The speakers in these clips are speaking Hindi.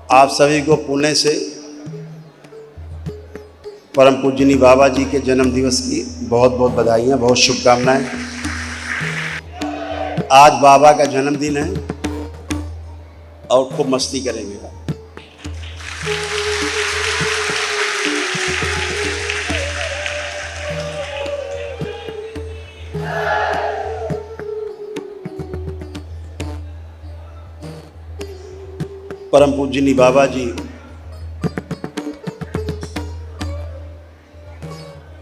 आप सभी को पुणे से परम पूजनीय बाबा जी के जन्म दिवस की बहुत बहुत बधाइयाँ, बहुत शुभकामनाएं। आज बाबा का जन्मदिन है और खूब मस्ती करेंगे। परम पूजनीय बाबा जी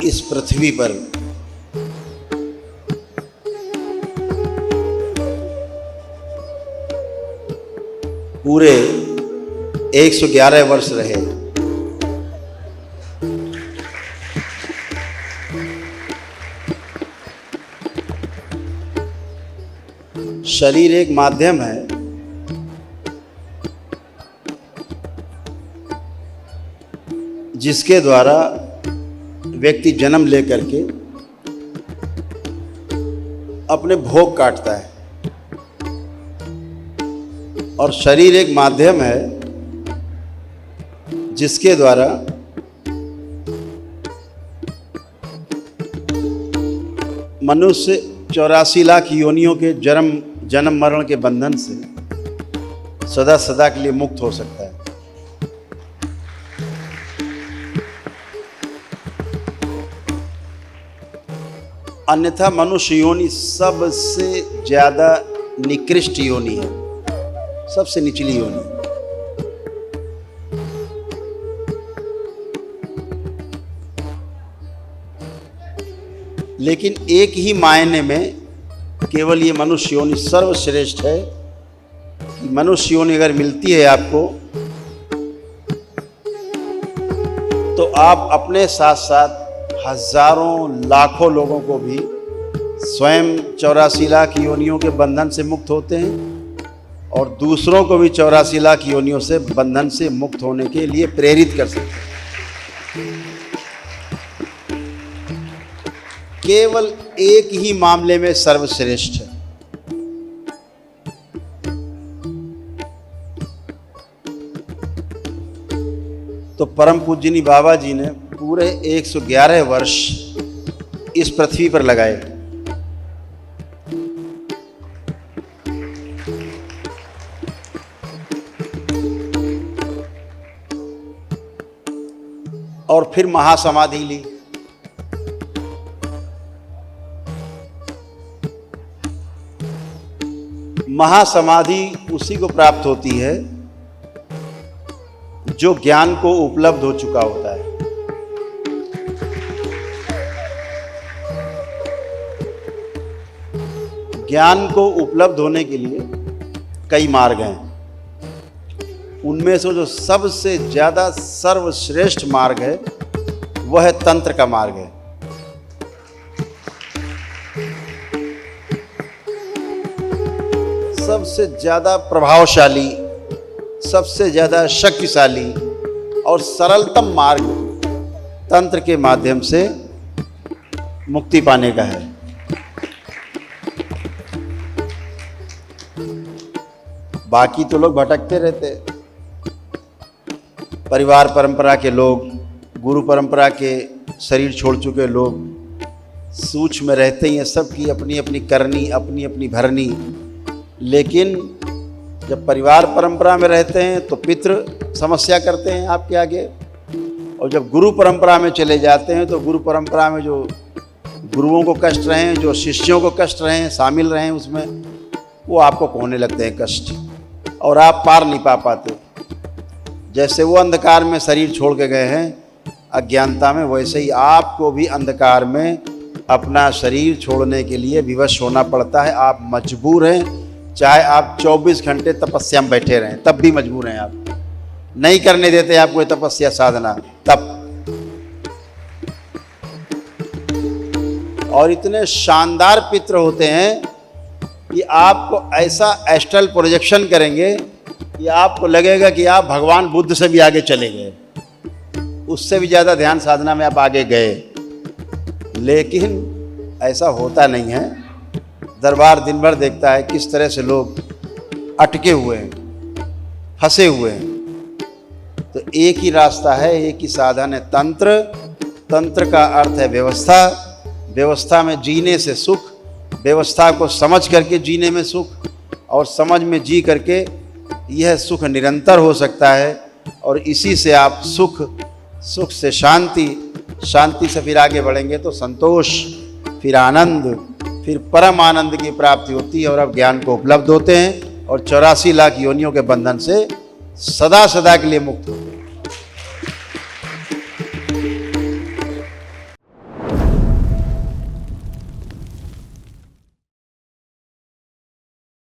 इस पृथ्वी पर पूरे 111 वर्ष रहे। शरीर एक माध्यम है, जिसके द्वारा व्यक्ति जन्म लेकर के अपने भोग काटता है, और शरीर एक माध्यम है जिसके द्वारा मनुष्य 84 लाख योनियों के जन्म मरण के बंधन से सदा सदा के लिए मुक्त हो सकता है। अन्यथा मनुष्य योनि सबसे ज्यादा निकृष्ट योनि है, सबसे निचली योनि। लेकिन एक ही मायने में केवल ये मनुष्य योनि सर्वश्रेष्ठ है कि मनुष्य योनि अगर मिलती है आपको, तो आप अपने साथ साथ हजारों लाखों लोगों को भी स्वयं 84 लाख योनियों के बंधन से मुक्त होते हैं और दूसरों को भी 84 लाख योनियों से बंधन से मुक्त होने के लिए प्रेरित कर सकते हैं। केवल एक ही मामले में सर्वश्रेष्ठ है। तो परम पूजनीय बाबा जी ने पूरे 111 वर्ष इस पृथ्वी पर लगाए। और फिर महासमाधि ली। महासमाधि उसी को प्राप्त होती है जो ज्ञान को उपलब्ध हो चुका होता है। ज्ञान को उपलब्ध होने के लिए कई मार्ग हैं। उनमें से जो सबसे ज्यादा सर्वश्रेष्ठ मार्ग है वह है तंत्र का मार्ग है। सबसे ज्यादा प्रभावशाली, सबसे ज्यादा शक्तिशाली और सरलतम मार्ग तंत्र के माध्यम से मुक्ति पाने का है। बाकी तो लोग भटकते रहते, परिवार परंपरा के लोग, गुरु परंपरा के शरीर छोड़ चुके लोग सूक्ष्म में रहते ही हैं, सबकी अपनी अपनी करनी, अपनी अपनी भरनी। लेकिन जब परिवार परंपरा में रहते हैं तो पितृ समस्या करते हैं आपके आगे, और जब गुरु परंपरा में चले जाते हैं तो गुरु परंपरा में जो गुरुओं को कष्ट रहे हैं, जो शिष्यों को कष्ट रहे हैं, शामिल रहे हैं उसमें, वो आपको कोहने लगते हैं कष्ट, और आप पार नहीं पा पाते। जैसे वो अंधकार में शरीर छोड़ के गए हैं अज्ञानता में, वैसे ही आपको भी अंधकार में अपना शरीर छोड़ने के लिए विवश होना पड़ता है। आप मजबूर हैं, चाहे आप 24 घंटे तपस्या में बैठे रहें तब भी मजबूर हैं। आप नहीं करने देते आपको तपस्या साधना तब। और इतने शानदार पितृ होते हैं कि आपको ऐसा एस्ट्रल प्रोजेक्शन करेंगे कि आपको लगेगा कि आप भगवान बुद्ध से भी आगे चले गए, उससे भी ज़्यादा ध्यान साधना में आप आगे गए। लेकिन ऐसा होता नहीं है। दरबार दिन भर देखता है किस तरह से लोग अटके हुए हैं, फंसे हुए हैं। तो एक ही रास्ता है, एक ही साधन है तंत्र। तंत्र का अर्थ है व्यवस्था। व्यवस्था में जीने से सुख, व्यवस्था को समझ करके जीने में सुख, और समझ में जी करके यह सुख निरंतर हो सकता है। और इसी से आप सुख, सुख से शांति, शांति से फिर आगे बढ़ेंगे तो संतोष, फिर आनंद, फिर परम आनंद की प्राप्ति होती है और आप ज्ञान को उपलब्ध होते हैं और 84 लाख योनियों के बंधन से सदा सदा के लिए मुक्त होते हैं।